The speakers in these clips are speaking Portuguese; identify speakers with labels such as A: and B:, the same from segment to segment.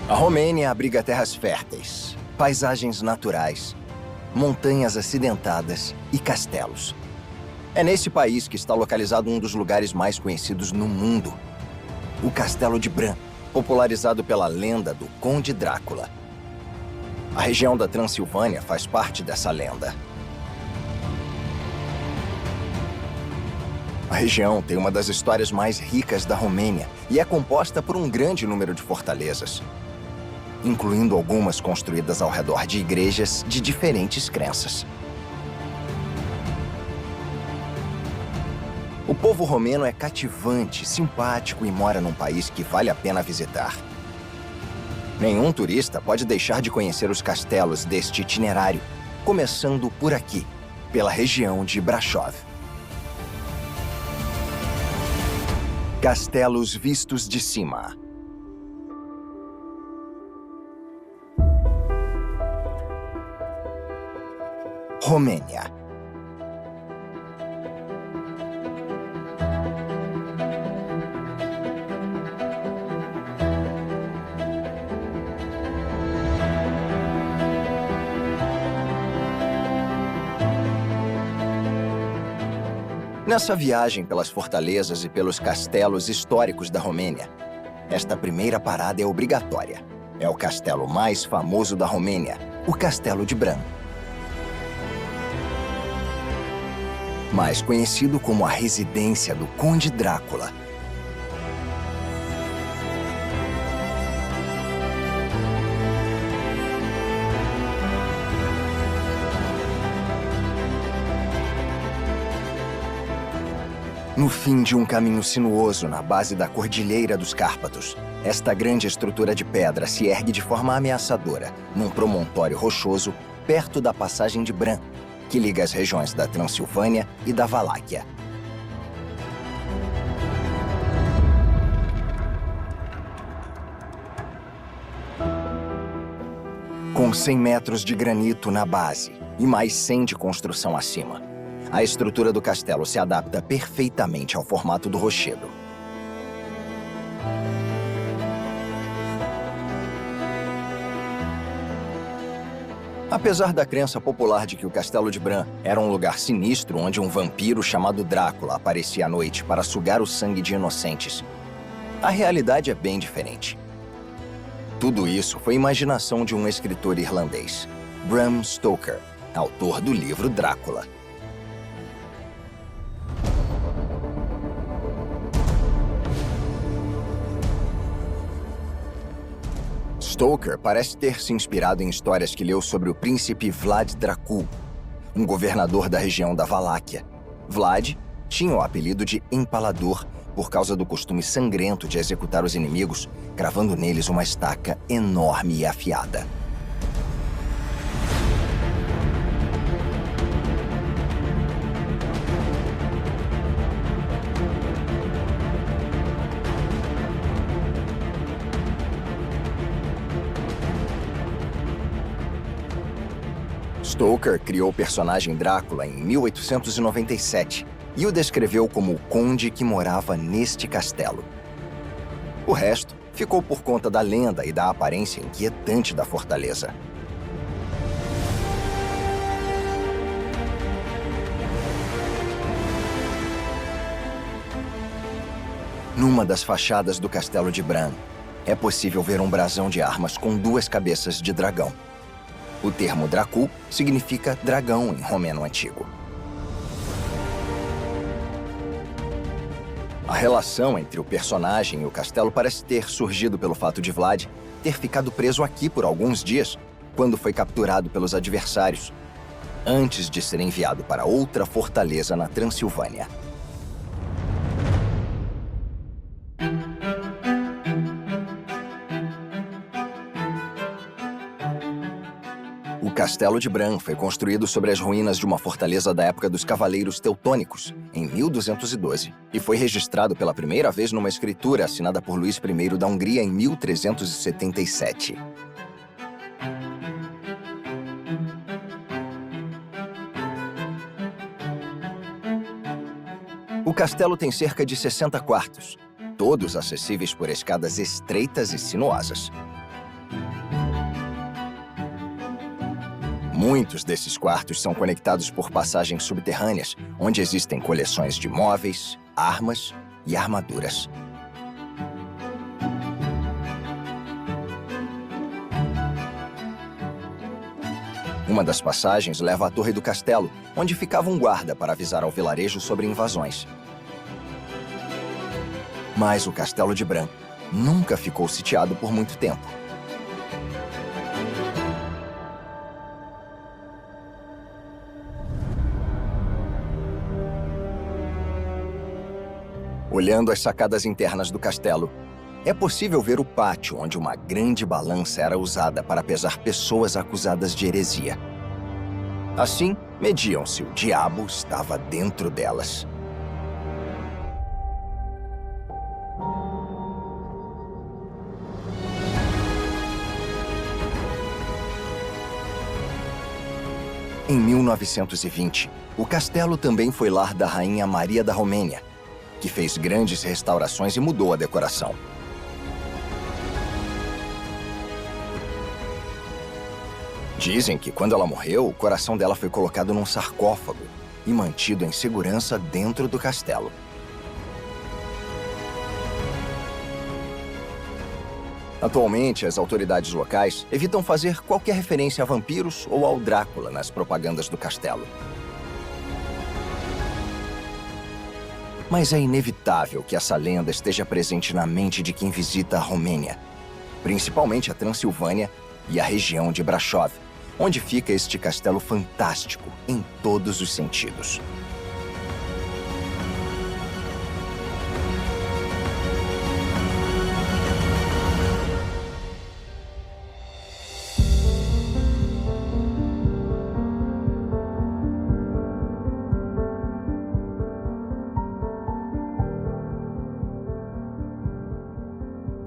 A: A Romênia abriga terras férteis, paisagens naturais, montanhas acidentadas e castelos. É nesse país que está localizado um dos lugares mais conhecidos no mundo, o Castelo de Bran, popularizado pela lenda do Conde Drácula. A região da Transilvânia faz parte dessa lenda. A região tem uma das histórias mais ricas da Romênia e é composta por um grande número de fortalezas, incluindo algumas construídas ao redor de igrejas de diferentes crenças. O povo romeno é cativante, simpático e mora num país que vale a pena visitar. Nenhum turista pode deixar de conhecer os castelos deste itinerário, começando por aqui, pela região de Brașov. Castelos vistos de cima. Romênia. Nessa viagem pelas fortalezas e pelos castelos históricos da Romênia, esta primeira parada é obrigatória. É o castelo mais famoso da Romênia, o Castelo de Bran. Mais conhecido como a residência do Conde Drácula. No fim de um caminho sinuoso na base da Cordilheira dos Cárpatos, esta grande estrutura de pedra se ergue de forma ameaçadora, num promontório rochoso perto da passagem de Bran, que liga as regiões da Transilvânia e da Valáquia. Com 100 metros de granito na base e mais 100 de construção acima, a estrutura do castelo se adapta perfeitamente ao formato do rochedo. Apesar da crença popular de que o Castelo de Bran era um lugar sinistro onde um vampiro chamado Drácula aparecia à noite para sugar o sangue de inocentes, a realidade é bem diferente. Tudo isso foi imaginação de um escritor irlandês, Bram Stoker, autor do livro Drácula. Stoker parece ter se inspirado em histórias que leu sobre o príncipe Vlad Dracul, um governador da região da Valáquia. Vlad tinha o apelido de Empalador por causa do costume sangrento de executar os inimigos, cravando neles uma estaca enorme e afiada. Stoker criou o personagem Drácula em 1897 e o descreveu como o conde que morava neste castelo. O resto ficou por conta da lenda e da aparência inquietante da fortaleza. Numa das fachadas do Castelo de Bran, é possível ver um brasão de armas com 2 cabeças de dragão. O termo Dracul significa dragão em romeno antigo. A relação entre o personagem e o castelo parece ter surgido pelo fato de Vlad ter ficado preso aqui por alguns dias, quando foi capturado pelos adversários, antes de ser enviado para outra fortaleza na Transilvânia. O Castelo de Bran foi construído sobre as ruínas de uma fortaleza da época dos Cavaleiros Teutônicos, em 1212, e foi registrado pela primeira vez numa escritura assinada por Luís I da Hungria em 1377. O castelo tem cerca de 60 quartos, todos acessíveis por escadas estreitas e sinuosas. Muitos desses quartos são conectados por passagens subterrâneas, onde existem coleções de móveis, armas e armaduras. Uma das passagens leva à torre do castelo, onde ficava um guarda para avisar ao vilarejo sobre invasões. Mas o castelo de Bran nunca ficou sitiado por muito tempo. Olhando as sacadas internas do castelo, é possível ver o pátio onde uma grande balança era usada para pesar pessoas acusadas de heresia. Assim, mediam se o diabo estava dentro delas. Em 1920, o castelo também foi lar da Rainha Maria da Romênia, que fez grandes restaurações e mudou a decoração. Dizem que quando ela morreu, o coração dela foi colocado num sarcófago e mantido em segurança dentro do castelo. Atualmente, as autoridades locais evitam fazer qualquer referência a vampiros ou ao Drácula nas propagandas do castelo. Mas é inevitável que essa lenda esteja presente na mente de quem visita a Romênia, principalmente a Transilvânia e a região de Brasov, onde fica este castelo fantástico em todos os sentidos.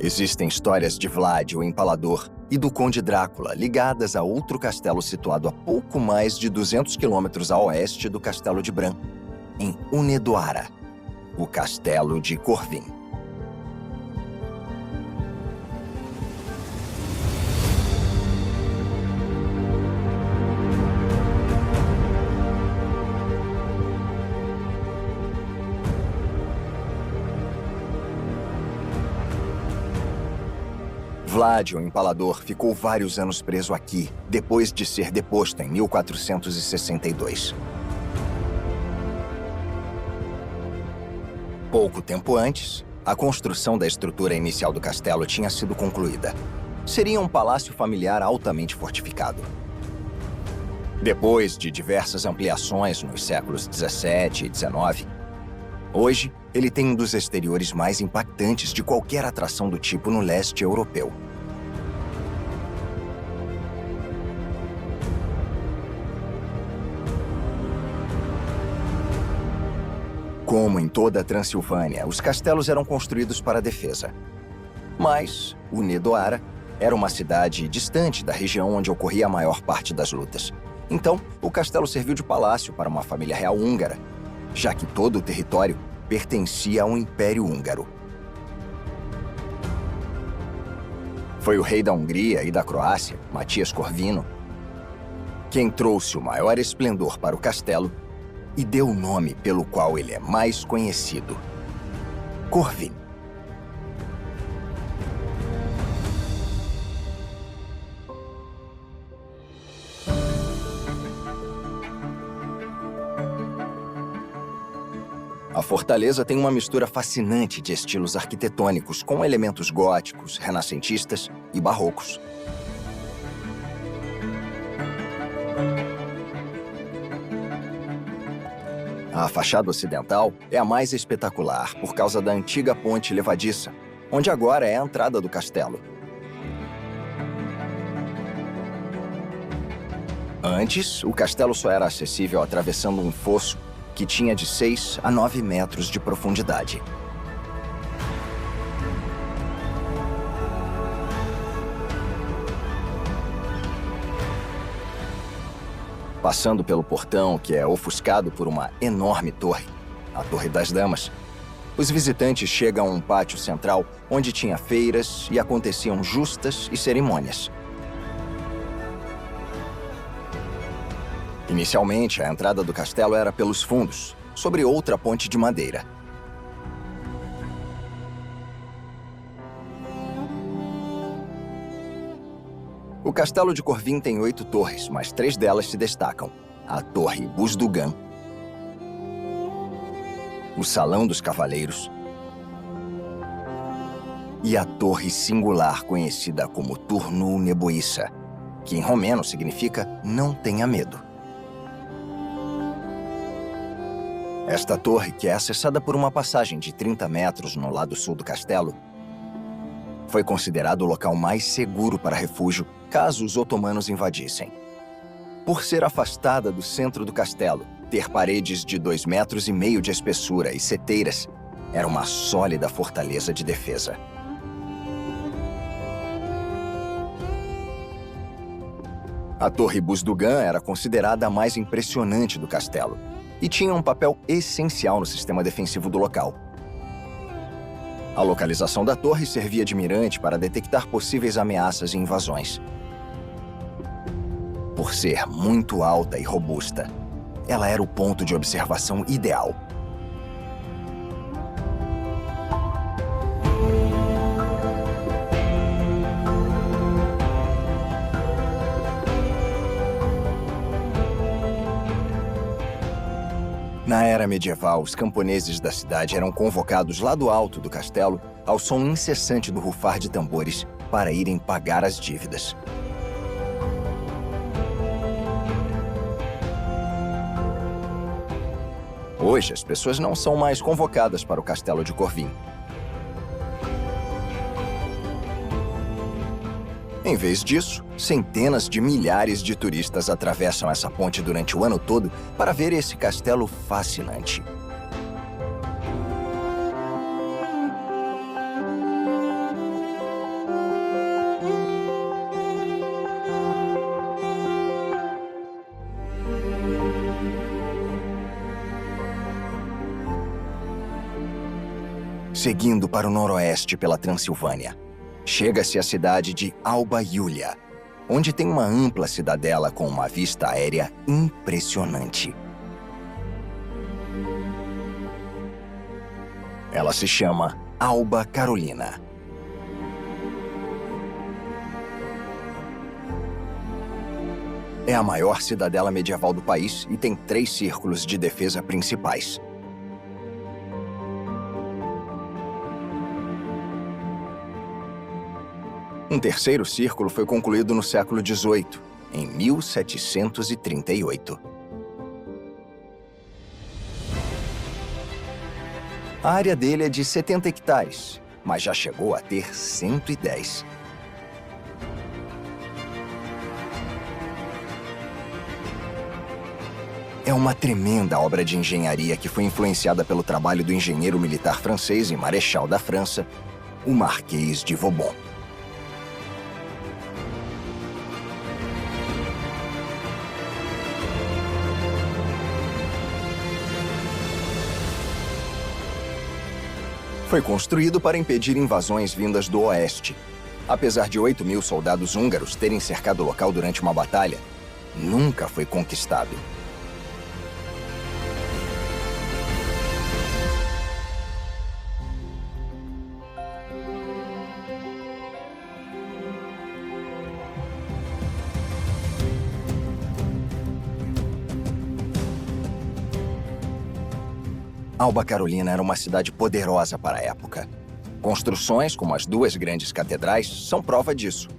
A: Existem histórias de Vlad, o Empalador, e do Conde Drácula, ligadas a outro castelo situado a pouco mais de 200 quilômetros a oeste do castelo de Bran, em Hunedoara, o castelo de Corvin. Vlad, o Empalador, ficou vários anos preso aqui, depois de ser deposto em 1462. Pouco tempo antes, a construção da estrutura inicial do castelo tinha sido concluída. Seria um palácio familiar altamente fortificado. Depois de diversas ampliações nos séculos 17 e 19, hoje ele tem um dos exteriores mais impactantes de qualquer atração do tipo no leste europeu. Como em toda a Transilvânia, os castelos eram construídos para a defesa. Mas Hunedoara era uma cidade distante da região onde ocorria a maior parte das lutas. Então, o castelo serviu de palácio para uma família real húngara, já que todo o território pertencia ao Império Húngaro. Foi o rei da Hungria e da Croácia, Matias Corvino, quem trouxe o maior esplendor para o castelo e deu o nome pelo qual ele é mais conhecido: Corvin. A fortaleza tem uma mistura fascinante de estilos arquitetônicos com elementos góticos, renascentistas e barrocos. A fachada ocidental é a mais espetacular por causa da antiga ponte levadiça, onde agora é a entrada do castelo. Antes, o castelo só era acessível atravessando um fosso que tinha de 6 a 9 metros de profundidade. Passando pelo portão, que é ofuscado por uma enorme torre, a Torre das Damas, os visitantes chegam a um pátio central onde tinha feiras e aconteciam justas e cerimônias. Inicialmente, a entrada do castelo era pelos fundos, sobre outra ponte de madeira. O castelo de Corvin tem 8 torres, mas 3 delas se destacam. A Torre Buzdugan, o Salão dos Cavaleiros e a torre singular conhecida como Turnul Nebuissa, que em romeno significa não tenha medo. Esta torre, que é acessada por uma passagem de 30 metros no lado sul do castelo, foi considerado o local mais seguro para refúgio caso os otomanos invadissem. Por ser afastada do centro do castelo, ter paredes de 2,5 metros de espessura e seteiras, era uma sólida fortaleza de defesa. A Torre Buzdugan era considerada a mais impressionante do castelo e tinha um papel essencial no sistema defensivo do local. A localização da torre servia de mirante para detectar possíveis ameaças e invasões. Por ser muito alta e robusta, ela era o ponto de observação ideal. Na era medieval, os camponeses da cidade eram convocados lá do alto do castelo ao som incessante do rufar de tambores para irem pagar as dívidas. Hoje, as pessoas não são mais convocadas para o castelo de Corvin. Em vez disso, centenas de milhares de turistas atravessam essa ponte durante o ano todo para ver esse castelo fascinante. Seguindo para o noroeste pela Transilvânia, chega-se à cidade de Alba Iulia, onde tem uma ampla cidadela com uma vista aérea impressionante. Ela se chama Alba Carolina. É a maior cidadela medieval do país e tem 3 círculos de defesa principais. Um terceiro círculo foi concluído no século XVIII, em 1738. A área dele é de 70 hectares, mas já chegou a ter 110. É uma tremenda obra de engenharia que foi influenciada pelo trabalho do engenheiro militar francês e marechal da França, o Marquês de Vauban. Foi construído para impedir invasões vindas do oeste. Apesar de 8.000 soldados húngaros terem cercado o local durante uma batalha, nunca foi conquistado. Alba Carolina era uma cidade poderosa para a época. Construções como as 2 grandes catedrais são prova disso.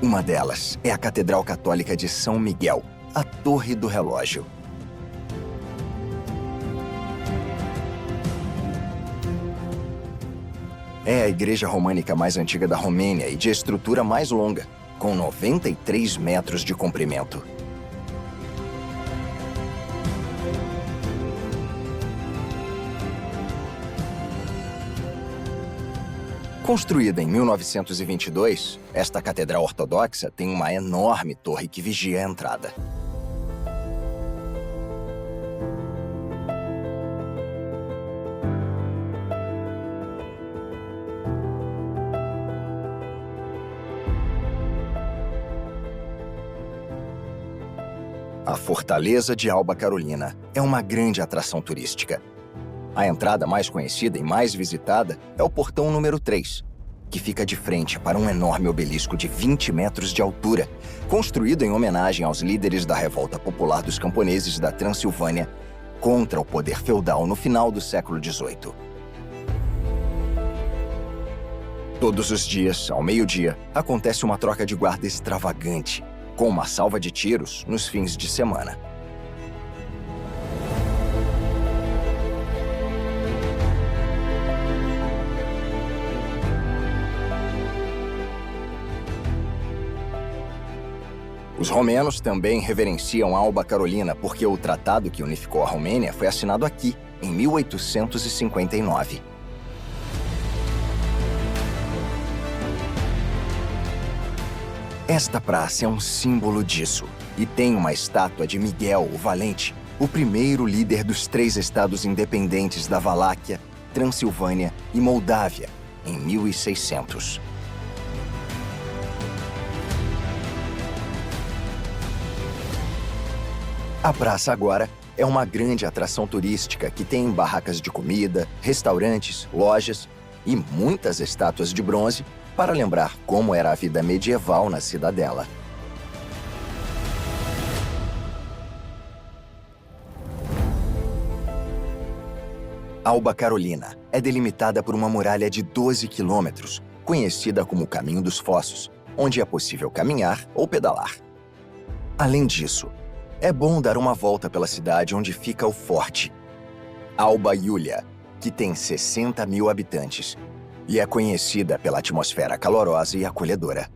A: Uma delas é a Catedral Católica de São Miguel, a Torre do Relógio. É a igreja românica mais antiga da Romênia e de estrutura mais longa, com 93 metros de comprimento. Construída em 1922, esta catedral ortodoxa tem uma enorme torre que vigia a entrada. A Fortaleza de Alba Carolina é uma grande atração turística. A entrada mais conhecida e mais visitada é o portão número 3, que fica de frente para um enorme obelisco de 20 metros de altura, construído em homenagem aos líderes da revolta popular dos camponeses da Transilvânia contra o poder feudal no final do século XVIII. Todos os dias, ao meio-dia, acontece uma troca de guarda extravagante, com uma salva de tiros nos fins de semana. Os romenos também reverenciam Alba Carolina porque o tratado que unificou a Romênia foi assinado aqui, em 1859. Esta praça é um símbolo disso e tem uma estátua de Miguel o Valente, o primeiro líder dos 3 estados independentes da Valáquia, Transilvânia e Moldávia, em 1600. A praça agora é uma grande atração turística que tem barracas de comida, restaurantes, lojas e muitas estátuas de bronze para lembrar como era a vida medieval na cidadela. Alba Carolina é delimitada por uma muralha de 12 quilômetros, conhecida como o Caminho dos Fossos, onde é possível caminhar ou pedalar. Além disso, é bom dar uma volta pela cidade onde fica o forte, Alba Iulia, que tem 60 mil habitantes e é conhecida pela atmosfera calorosa e acolhedora.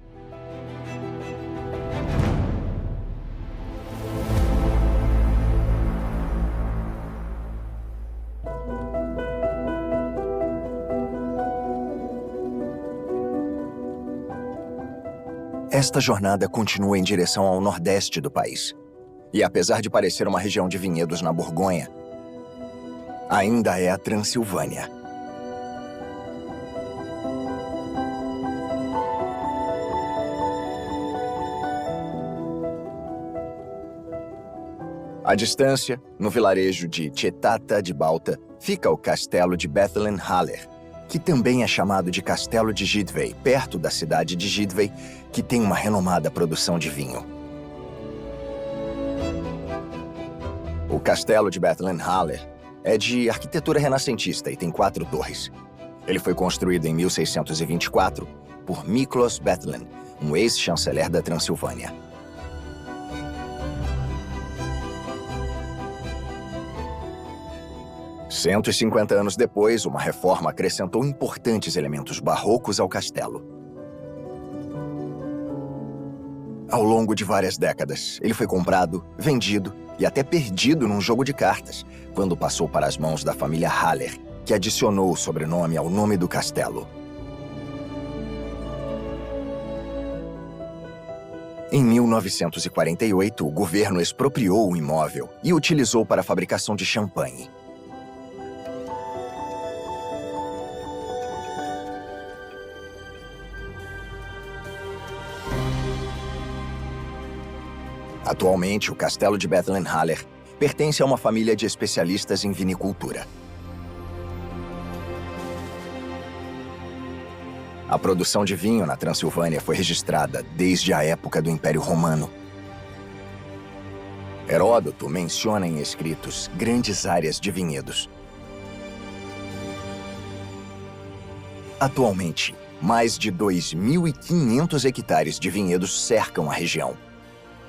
A: Esta jornada continua em direção ao nordeste do país. E apesar de parecer uma região de vinhedos na Borgonha, ainda é a Transilvânia. À distância, no vilarejo de Cetata de Balta, fica o castelo de Bethlen Haller, que também é chamado de Castelo de Gidvei, perto da cidade de Gidvei, que tem uma renomada produção de vinho. O castelo de Bethlen Haller é de arquitetura renascentista e tem 4 torres. Ele foi construído em 1624 por Miklos Bethlen, um ex-chanceler da Transilvânia. Cento e 50 anos depois, uma reforma acrescentou importantes elementos barrocos ao castelo. Ao longo de várias décadas, ele foi comprado, vendido e até perdido num jogo de cartas, quando passou para as mãos da família Haller, que adicionou o sobrenome ao nome do castelo. Em 1948, o governo expropriou o imóvel e o utilizou para a fabricação de champanhe. Atualmente, o castelo de Bethlen Haller pertence a uma família de especialistas em vinicultura. A produção de vinho na Transilvânia foi registrada desde a época do Império Romano. Heródoto menciona em escritos grandes áreas de vinhedos. Atualmente, mais de 2.500 hectares de vinhedos cercam a região,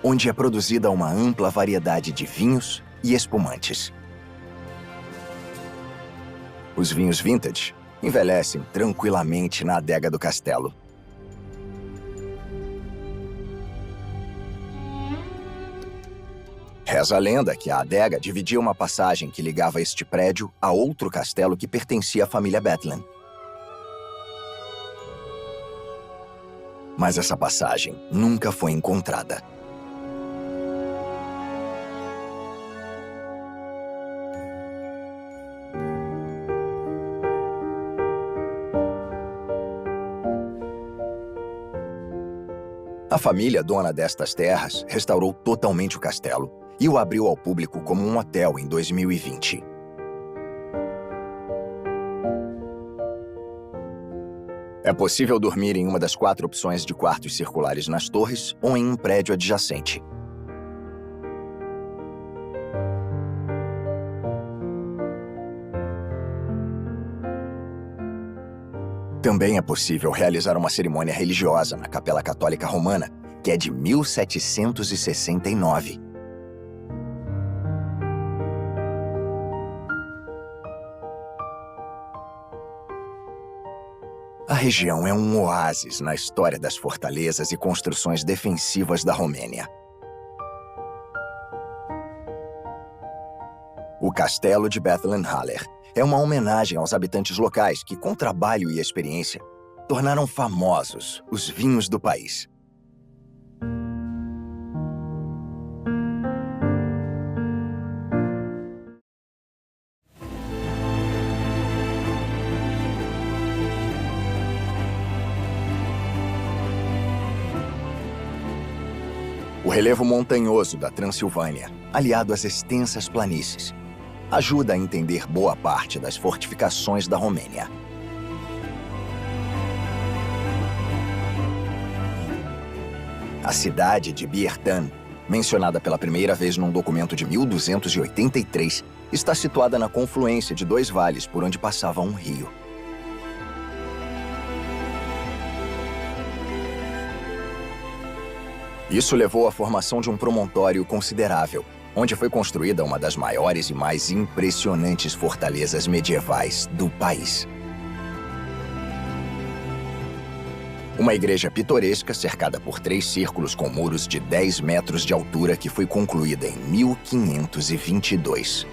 A: onde é produzida uma ampla variedade de vinhos e espumantes. Os vinhos vintage envelhecem tranquilamente na adega do castelo. Reza a lenda que a adega dividia uma passagem que ligava este prédio a outro castelo que pertencia à família Bethlen. Mas essa passagem nunca foi encontrada. A família dona destas terras restaurou totalmente o castelo e o abriu ao público como um hotel em 2020. É possível dormir em uma das 4 opções de quartos circulares nas torres ou em um prédio adjacente. Também é possível realizar uma cerimônia religiosa na Capela Católica Romana, que é de 1769. A região é um oásis na história das fortalezas e construções defensivas da Romênia. O Castelo de Bethlenhaller é uma homenagem aos habitantes locais que, com trabalho e experiência, tornaram famosos os vinhos do país. O relevo montanhoso da Transilvânia, aliado às extensas planícies, ajuda a entender boa parte das fortificações da Romênia. A cidade de Biertan, mencionada pela primeira vez num documento de 1283, está situada na confluência de 2 vales por onde passava um rio. Isso levou à formação de um promontório considerável, onde foi construída uma das maiores e mais impressionantes fortalezas medievais do país. Uma igreja pitoresca cercada por 3 círculos com muros de 10 metros de altura que foi concluída em 1522.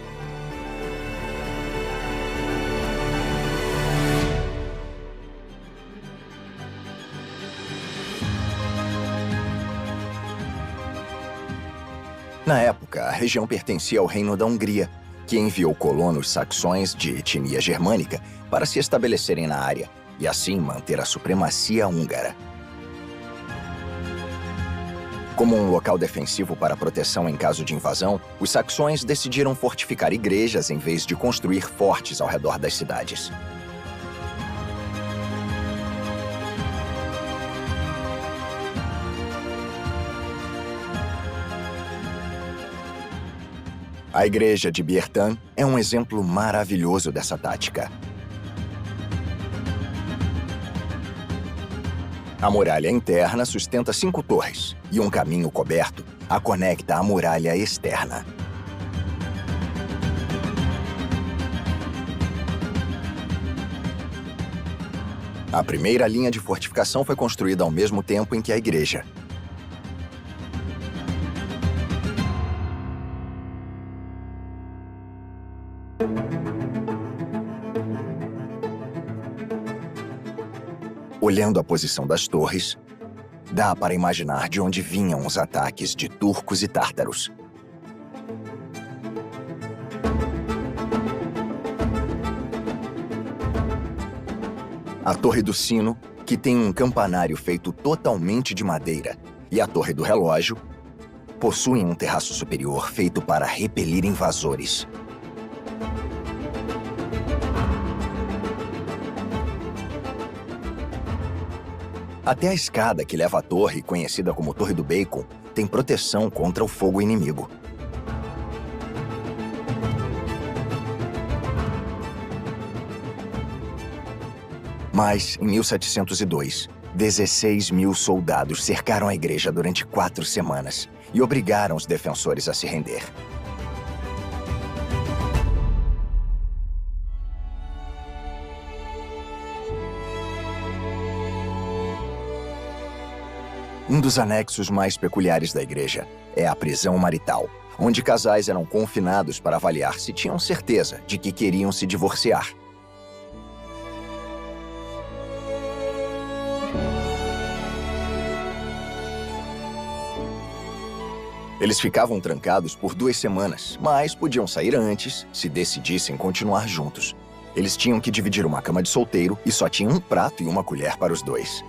A: Na época, a região pertencia ao Reino da Hungria, que enviou colonos saxões de etnia germânica para se estabelecerem na área e assim manter a supremacia húngara. Como um local defensivo para proteção em caso de invasão, os saxões decidiram fortificar igrejas em vez de construir fortes ao redor das cidades. A igreja de Biertan é um exemplo maravilhoso dessa tática. A muralha interna sustenta 5 torres e um caminho coberto a conecta à muralha externa. A primeira linha de fortificação foi construída ao mesmo tempo em que a igreja. Olhando a posição das torres, dá para imaginar de onde vinham os ataques de turcos e tártaros. A Torre do Sino, que tem um campanário feito totalmente de madeira, e a Torre do Relógio, possuem um terraço superior feito para repelir invasores. Até a escada que leva à torre, conhecida como Torre do Bacon, tem proteção contra o fogo inimigo. Mas, em 1702, 16 mil soldados cercaram a igreja durante 4 semanas e obrigaram os defensores a se render. Um dos anexos mais peculiares da igreja é a prisão marital, onde casais eram confinados para avaliar se tinham certeza de que queriam se divorciar. Eles ficavam trancados por 2 semanas, mas podiam sair antes se decidissem continuar juntos. Eles tinham que dividir uma cama de solteiro e só tinham um prato e uma colher para os 2.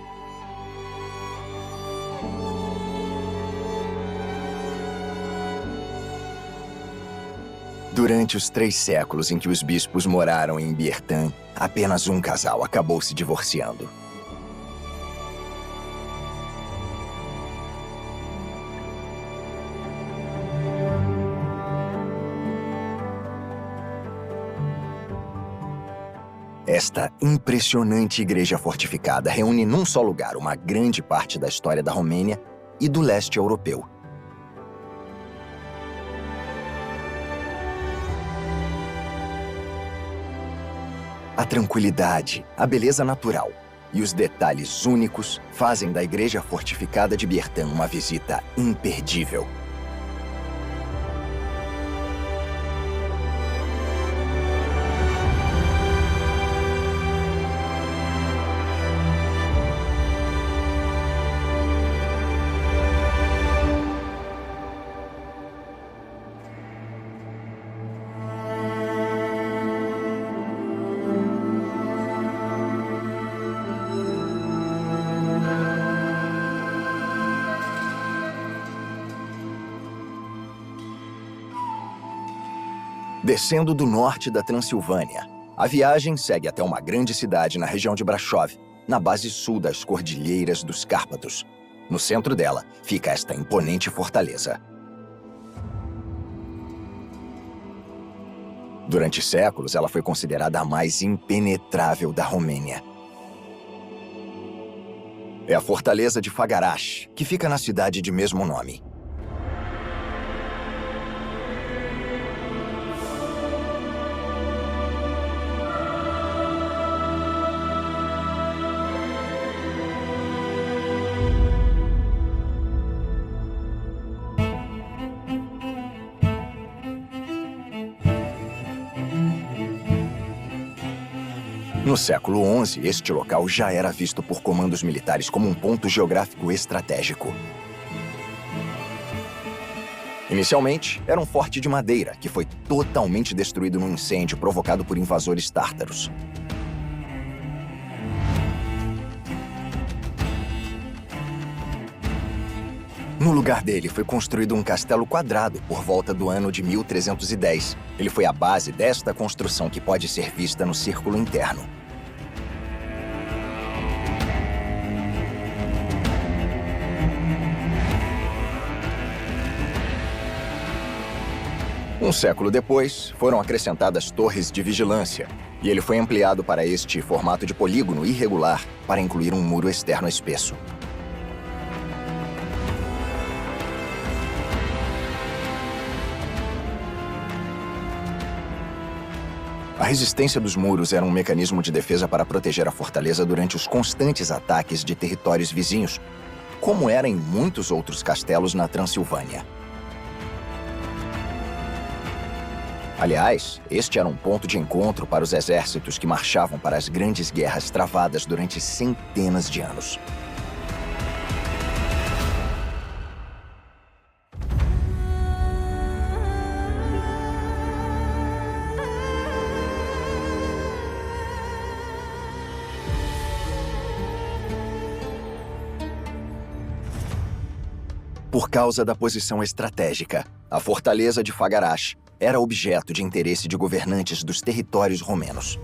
A: Durante os 3 séculos em que os bispos moraram em Biertan, apenas um casal acabou se divorciando. Esta impressionante igreja fortificada reúne num só lugar uma grande parte da história da Romênia e do leste europeu. A tranquilidade, a beleza natural e os detalhes únicos fazem da igreja fortificada de Biertan uma visita imperdível. Descendo do norte da Transilvânia, a viagem segue até uma grande cidade na região de Brașov, na base sul das Cordilheiras dos Cárpatos. No centro dela fica esta imponente fortaleza. Durante séculos, ela foi considerada a mais impenetrável da Romênia. É a fortaleza de Făgăraș, que fica na cidade de mesmo nome. No século XI, este local já era visto por comandos militares como um ponto geográfico estratégico. Inicialmente, era um forte de madeira que foi totalmente destruído num incêndio provocado por invasores tártaros. No lugar dele foi construído um castelo quadrado por volta do ano de 1310. Ele foi a base desta construção que pode ser vista no círculo interno. Um século depois, foram acrescentadas torres de vigilância, e ele foi ampliado para este formato de polígono irregular para incluir um muro externo espesso. A resistência dos muros era um mecanismo de defesa para proteger a fortaleza durante os constantes ataques de territórios vizinhos, como era em muitos outros castelos na Transilvânia. Aliás, este era um ponto de encontro para os exércitos que marchavam para as grandes guerras travadas durante centenas de anos. Por causa da posição estratégica, a fortaleza de Făgăraș era objeto de interesse de governantes dos territórios romenos.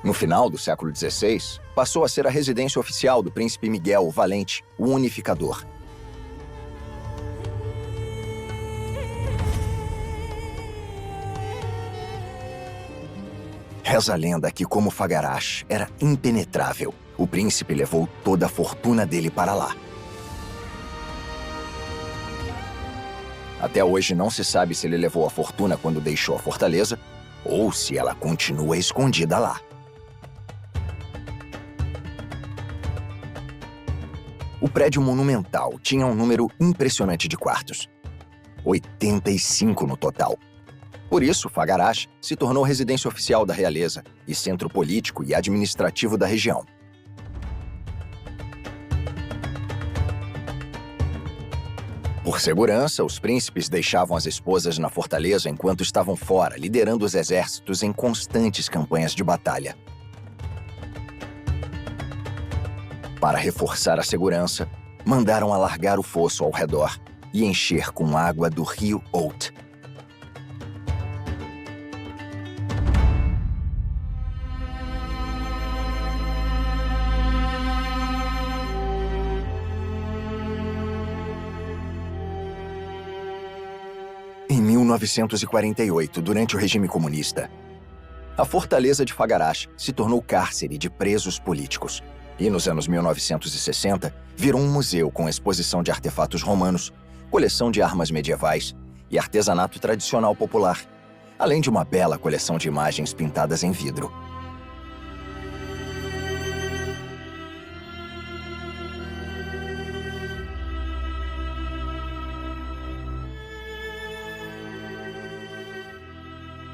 A: No final do século XVI, passou a ser a residência oficial do príncipe Miguel o Valente, o Unificador. Reza a lenda que, como Făgăraș era impenetrável, o príncipe levou toda a fortuna dele para lá. Até hoje não se sabe se ele levou a fortuna quando deixou a fortaleza ou se ela continua escondida lá. O prédio monumental tinha um número impressionante de quartos. 85 no total. Por isso, Făgăraș se tornou residência oficial da realeza e centro político e administrativo da região. Por segurança, os príncipes deixavam as esposas na fortaleza enquanto estavam fora, liderando os exércitos em constantes campanhas de batalha. Para reforçar a segurança, mandaram alargar o fosso ao redor e encher com água do rio Olt. Em 1948, durante o regime comunista, a fortaleza de Fagarash se tornou cárcere de presos políticos. E nos anos 1960, virou um museu com exposição de artefatos romanos, coleção de armas medievais e artesanato tradicional popular, além de uma bela coleção de imagens pintadas em vidro.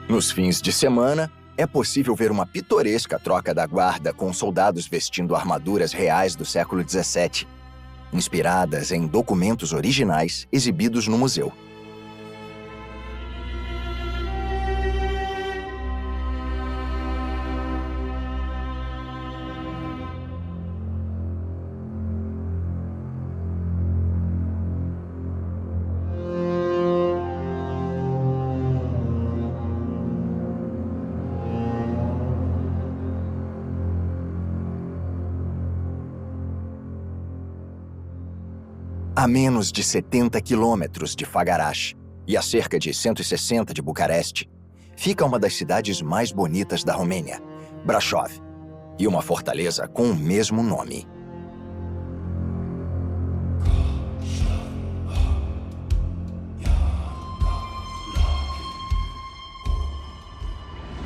A: Nos fins de semana, é possível ver uma pitoresca troca da guarda com soldados vestindo armaduras reais do século XVII, inspiradas em documentos originais exibidos no museu. A menos de 70 quilômetros de Fagarash e a cerca de 160 de Bucareste, fica uma das cidades mais bonitas da Romênia, Brașov, e uma fortaleza com o mesmo nome.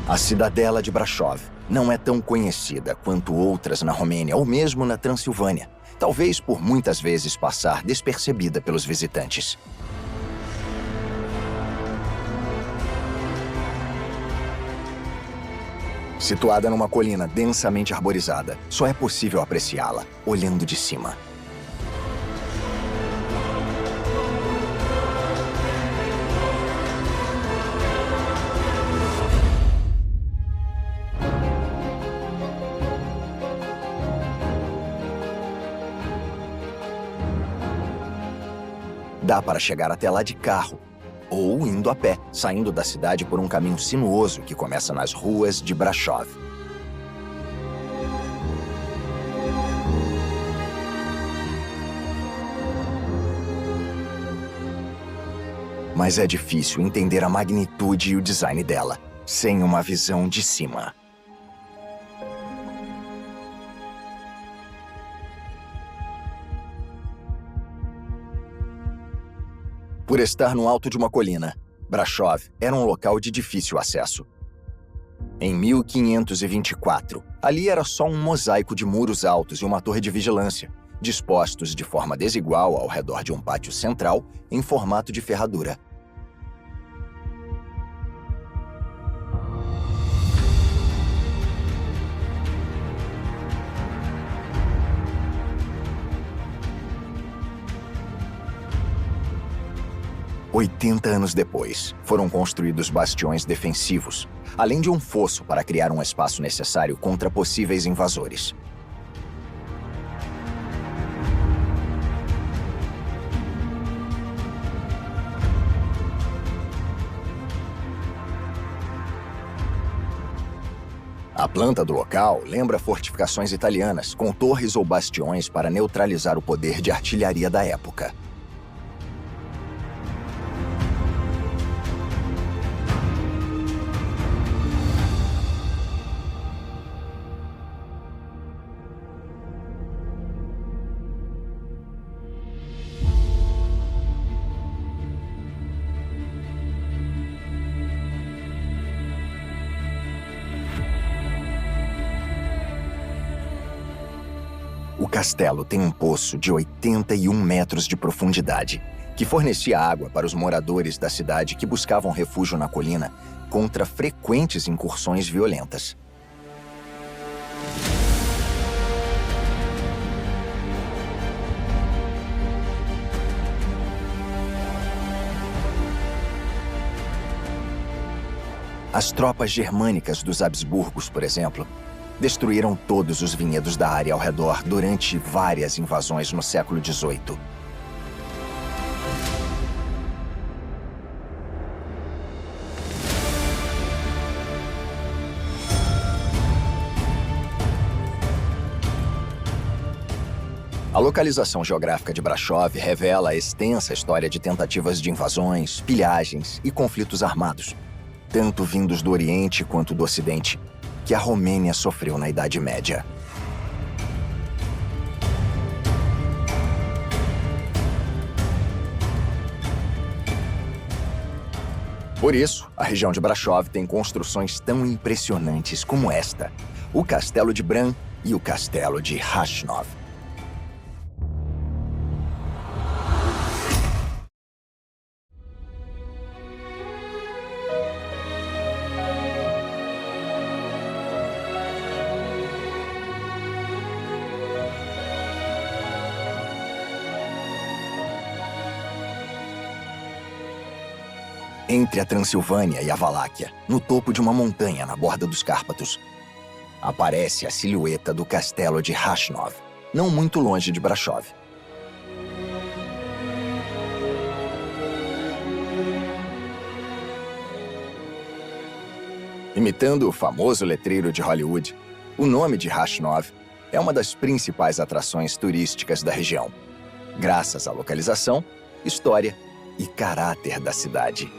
A: A cidadela de Brașov não é tão conhecida quanto outras na Romênia ou mesmo na Transilvânia, talvez por muitas vezes passar despercebida pelos visitantes. Situada numa colina densamente arborizada, só é possível apreciá-la olhando de cima. Dá para chegar até lá de carro, ou indo a pé, saindo da cidade por um caminho sinuoso que começa nas ruas de Brașov. Mas é difícil entender a magnitude e o design dela, sem uma visão de cima. Por estar no alto de uma colina, Brașov era um local de difícil acesso. Em 1524, ali era só um mosaico de muros altos e uma torre de vigilância, dispostos de forma desigual ao redor de um pátio central em formato de ferradura. Oitenta anos depois, foram construídos bastiões defensivos, além de um fosso para criar um espaço necessário contra possíveis invasores. A planta do local lembra fortificações italianas, com torres ou bastiões para neutralizar o poder de artilharia da época. O castelo tem um poço de 81 metros de profundidade, que fornecia água para os moradores da cidade que buscavam refúgio na colina contra frequentes incursões violentas. As tropas germânicas dos Habsburgos, por exemplo, Destruíram todos os vinhedos da área ao redor durante várias invasões no século XVIII. A localização geográfica de Brasov revela a extensa história de tentativas de invasões, pilhagens e conflitos armados, tanto vindos do Oriente quanto do Ocidente, que a Romênia sofreu na Idade Média. Por isso, a região de Brasov tem construções tão impressionantes como esta, o Castelo de Bran e o Castelo de Hashnov. Entre a Transilvânia e a Valáquia, no topo de uma montanha na borda dos Cárpatos, aparece a silhueta do Castelo de Hashnov, não muito longe de Brasov. Imitando o famoso letreiro de Hollywood, o nome de Hashnov é uma das principais atrações turísticas da região, graças à localização, história e caráter da cidade.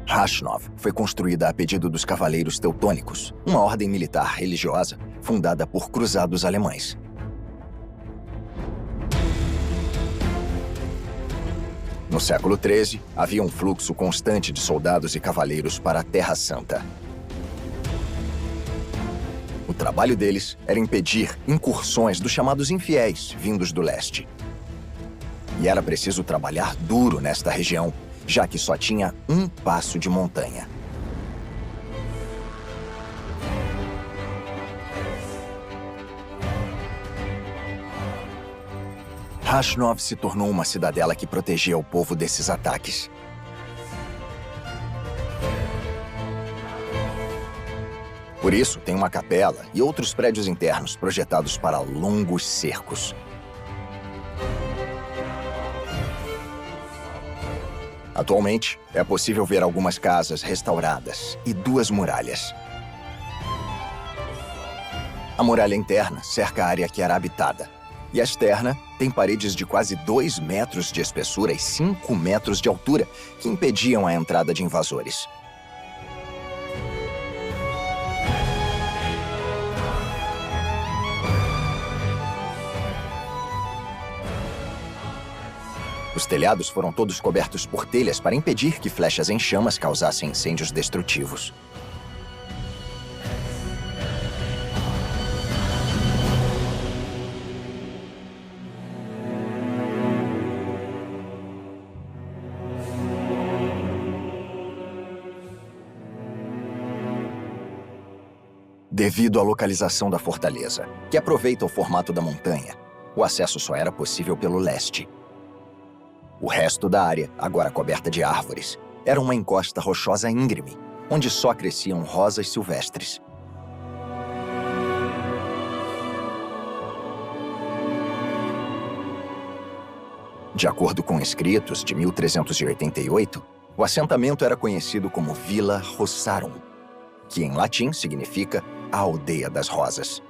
A: Hashnov foi construída a pedido dos Cavaleiros Teutônicos, uma ordem militar religiosa fundada por cruzados alemães. No século XIII, havia um fluxo constante de soldados e cavaleiros para a Terra Santa. O trabalho deles era impedir incursões dos chamados infiéis vindos do leste. E era preciso trabalhar duro nesta região, já que só tinha um passo de montanha. Hashnov se tornou uma cidadela que protegia o povo desses ataques. Por isso, tem uma capela e outros prédios internos projetados para longos cercos. Atualmente, é possível ver algumas casas restauradas e 2 muralhas. A muralha interna cerca a área que era habitada, e a externa tem paredes de quase 2 metros de espessura e 5 metros de altura, que impediam a entrada de invasores. Os telhados foram todos cobertos por telhas para impedir que flechas em chamas causassem incêndios destrutivos. Devido à localização da fortaleza, que aproveita o formato da montanha, o acesso só era possível pelo leste. O resto da área, agora coberta de árvores, era uma encosta rochosa íngreme, onde só cresciam rosas silvestres. De acordo com escritos de 1388, o assentamento era conhecido como Villa Rossarum, que em latim significa a Aldeia das Rosas.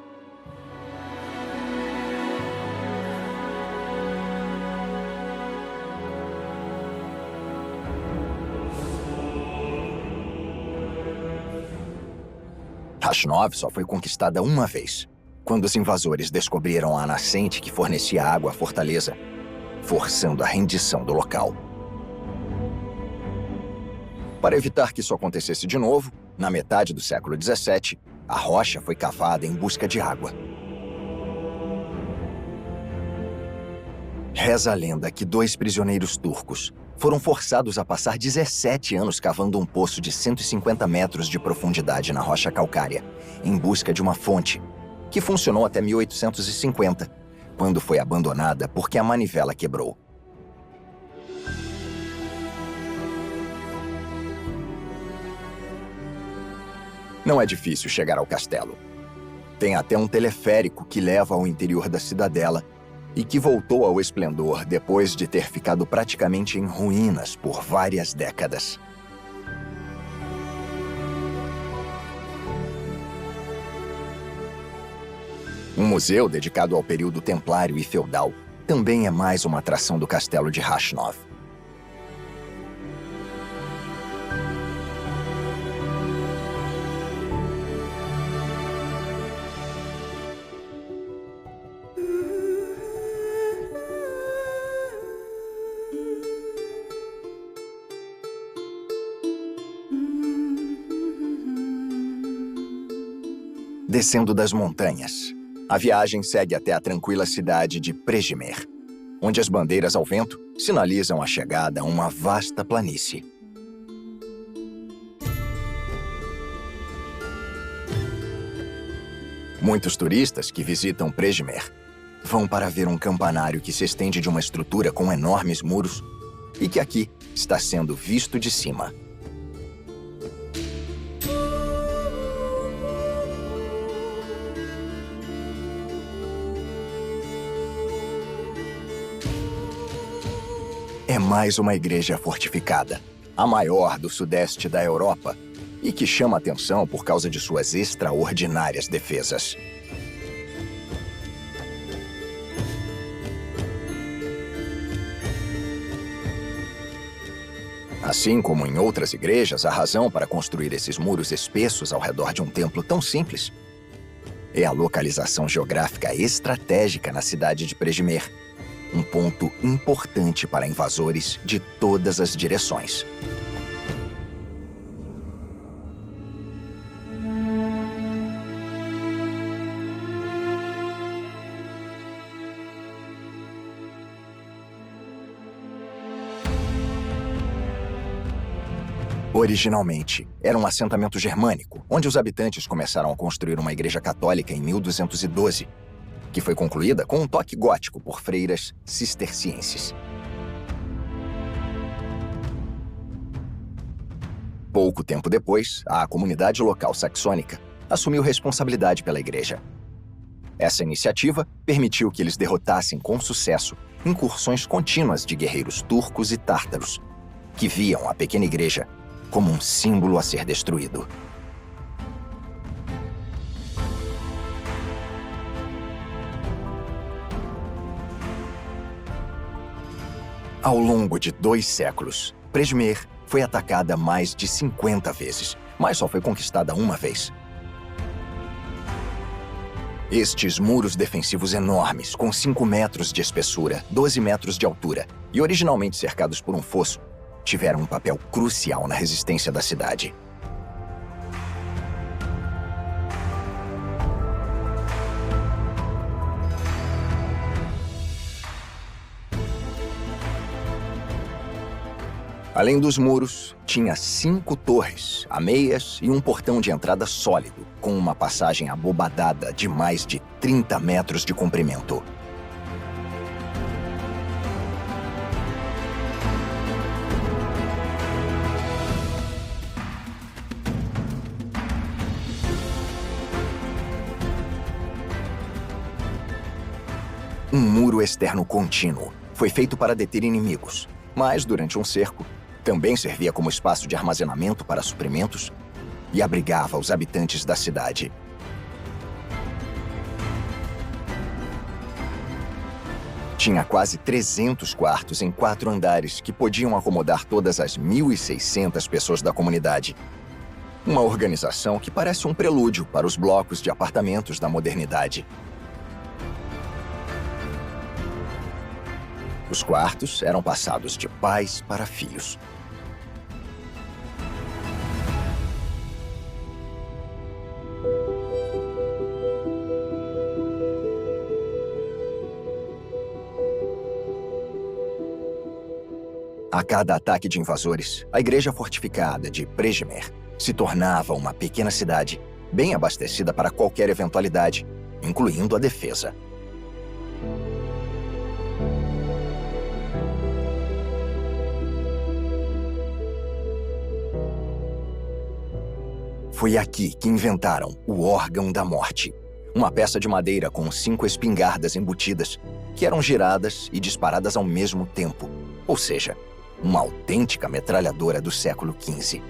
A: Hashnov só foi conquistada uma vez, quando os invasores descobriram a nascente que fornecia água à fortaleza, forçando a rendição do local. Para evitar que isso acontecesse de novo, na metade do século XVII, a rocha foi cavada em busca de água. Reza a lenda que 2 prisioneiros turcos foram forçados a passar 17 anos cavando um poço de 150 metros de profundidade na rocha calcária, em busca de uma fonte, que funcionou até 1850, quando foi abandonada porque a manivela quebrou. Não é difícil chegar ao castelo. Tem até um teleférico que leva ao interior da cidadela e que voltou ao esplendor depois de ter ficado praticamente em ruínas por várias décadas. Um museu dedicado ao período templário e feudal também é mais uma atração do castelo de Rashnov. Descendo das montanhas, a viagem segue até a tranquila cidade de Prejmer, onde as bandeiras ao vento sinalizam a chegada a uma vasta planície. Muitos turistas que visitam Prejmer vão para ver um campanário que se estende de uma estrutura com enormes muros e que aqui está sendo visto de cima. É mais uma igreja fortificada, a maior do sudeste da Europa, e que chama atenção por causa de suas extraordinárias defesas. Assim como em outras igrejas, a razão para construir esses muros espessos ao redor de um templo tão simples é a localização geográfica estratégica na cidade de Prejmer, um ponto importante para invasores de todas as direções. Originalmente, era um assentamento germânico, onde os habitantes começaram a construir uma igreja católica em 1212, que foi concluída com um toque gótico por freiras cistercienses. Pouco tempo depois, a comunidade local saxônica assumiu responsabilidade pela igreja. Essa iniciativa permitiu que eles derrotassem com sucesso incursões contínuas de guerreiros turcos e tártaros, que viam a pequena igreja como um símbolo a ser destruído. Ao longo de 2 séculos, Prejmer foi atacada mais de 50 vezes, mas só foi conquistada uma vez. Estes muros defensivos enormes, com 5 metros de espessura, 12 metros de altura e originalmente cercados por um fosso, tiveram um papel crucial na resistência da cidade. Além dos muros, tinha 5 torres, ameias e um portão de entrada sólido, com uma passagem abobadada de mais de 30 metros de comprimento. Um muro externo contínuo foi feito para deter inimigos, mas durante um cerco, também servia como espaço de armazenamento para suprimentos e abrigava os habitantes da cidade. Tinha quase 300 quartos em 4 andares que podiam acomodar todas as 1.600 pessoas da comunidade. Uma organização que parece um prelúdio para os blocos de apartamentos da modernidade. Os quartos eram passados de pais para filhos. A cada ataque de invasores, a igreja fortificada de Prejmer se tornava uma pequena cidade, bem abastecida para qualquer eventualidade, incluindo a defesa. Foi aqui que inventaram o órgão da morte. Uma peça de madeira com 5 espingardas embutidas, que eram giradas e disparadas ao mesmo tempo. Ou seja, uma autêntica metralhadora do século XV.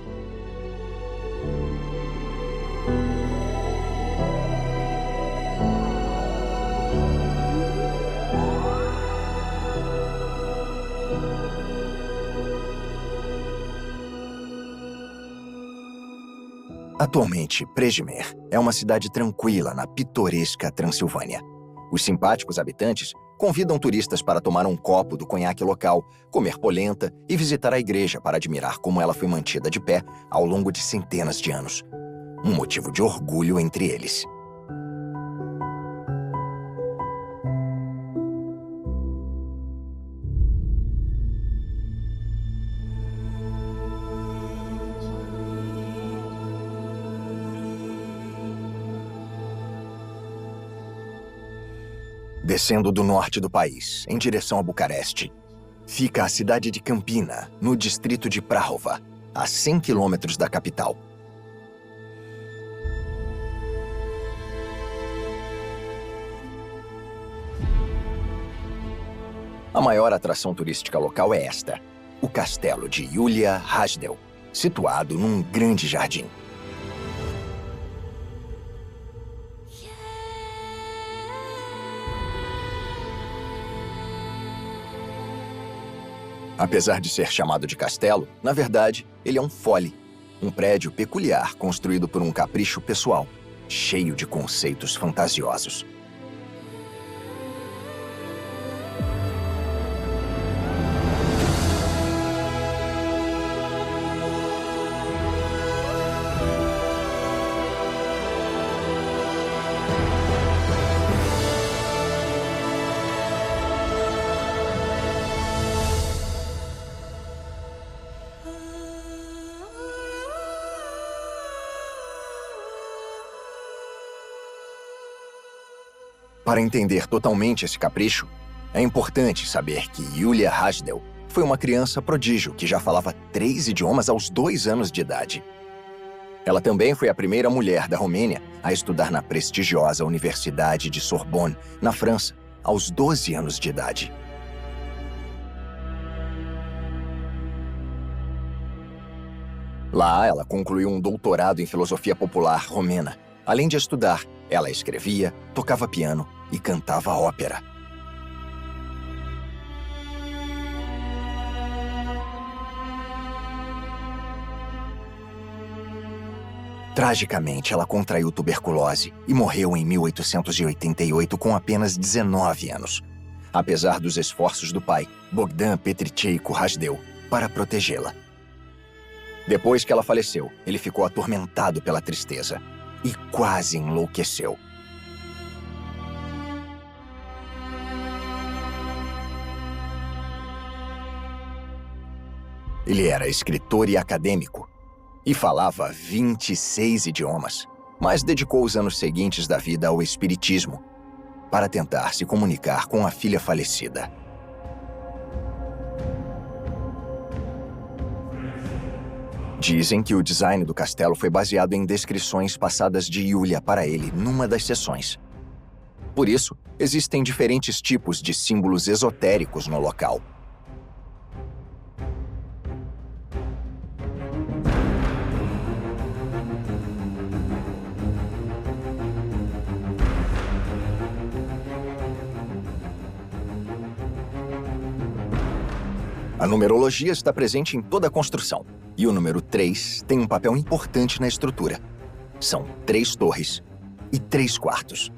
A: Atualmente, Przemer é uma cidade tranquila na pitoresca Transilvânia. Os simpáticos habitantes convidam turistas para tomar um copo do conhaque local, comer polenta e visitar a igreja para admirar como ela foi mantida de pé ao longo de centenas de anos. Um motivo de orgulho entre eles. Descendo do norte do país, em direção a Bucareste, fica a cidade de Campina, no distrito de Prahova, a 100 quilômetros da capital. A maior atração turística local é esta, o castelo de Julia Hasdel, situado num grande jardim. Apesar de ser chamado de castelo, na verdade, ele é um folly, um prédio peculiar construído por um capricho pessoal, cheio de conceitos fantasiosos. Para entender totalmente esse capricho, é importante saber que Julia Hasdel foi uma criança prodígio que já falava 3 idiomas aos 2 anos de idade. Ela também foi a primeira mulher da Romênia a estudar na prestigiosa Universidade de Sorbonne, na França, aos 12 anos de idade. Lá, ela concluiu um doutorado em filosofia popular romena. Além de estudar, ela escrevia, tocava piano e cantava ópera. Tragicamente, ela contraiu tuberculose e morreu em 1888 com apenas 19 anos, apesar dos esforços do pai, Bogdan Petricheiko Hasdel, para protegê-la. Depois que ela faleceu, ele ficou atormentado pela tristeza e quase enlouqueceu. Ele era escritor e acadêmico, e falava 26 idiomas, mas dedicou os anos seguintes da vida ao espiritismo, para tentar se comunicar com a filha falecida. Dizem que o design do castelo foi baseado em descrições passadas de Julia para ele numa das sessões. Por isso, existem diferentes tipos de símbolos esotéricos no local. A numerologia está presente em toda a construção, e o número 3 tem um papel importante na estrutura. São 3 torres e 3 quartos.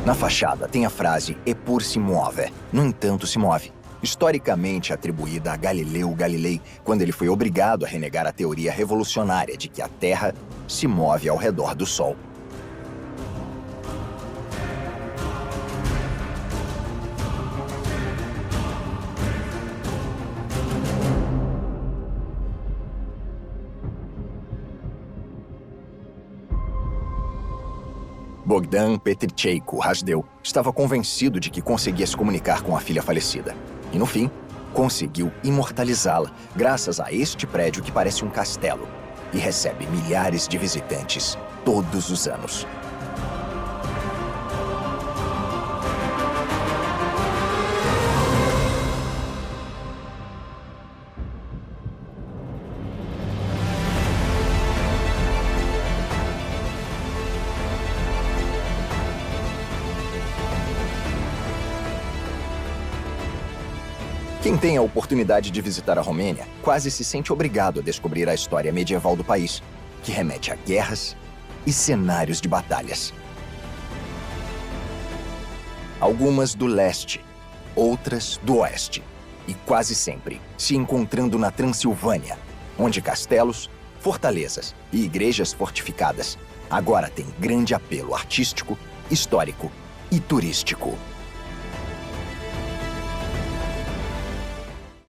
A: Na fachada tem a frase "Eppur si muove", no entanto se move, historicamente atribuída a Galileu Galilei, quando ele foi obrigado a renegar a teoria revolucionária de que a Terra se move ao redor do Sol. Bogdan Petricheico Razdeu estava convencido de que conseguia se comunicar com a filha falecida. E, no fim, conseguiu imortalizá-la graças a este prédio que parece um castelo e recebe milhares de visitantes todos os anos. Quem tem a oportunidade de visitar a Romênia quase se sente obrigado a descobrir a história medieval do país, que remete a guerras e cenários de batalhas. Algumas do leste, outras do oeste, e quase sempre se encontrando na Transilvânia, onde castelos, fortalezas e igrejas fortificadas agora têm grande apelo artístico, histórico e turístico.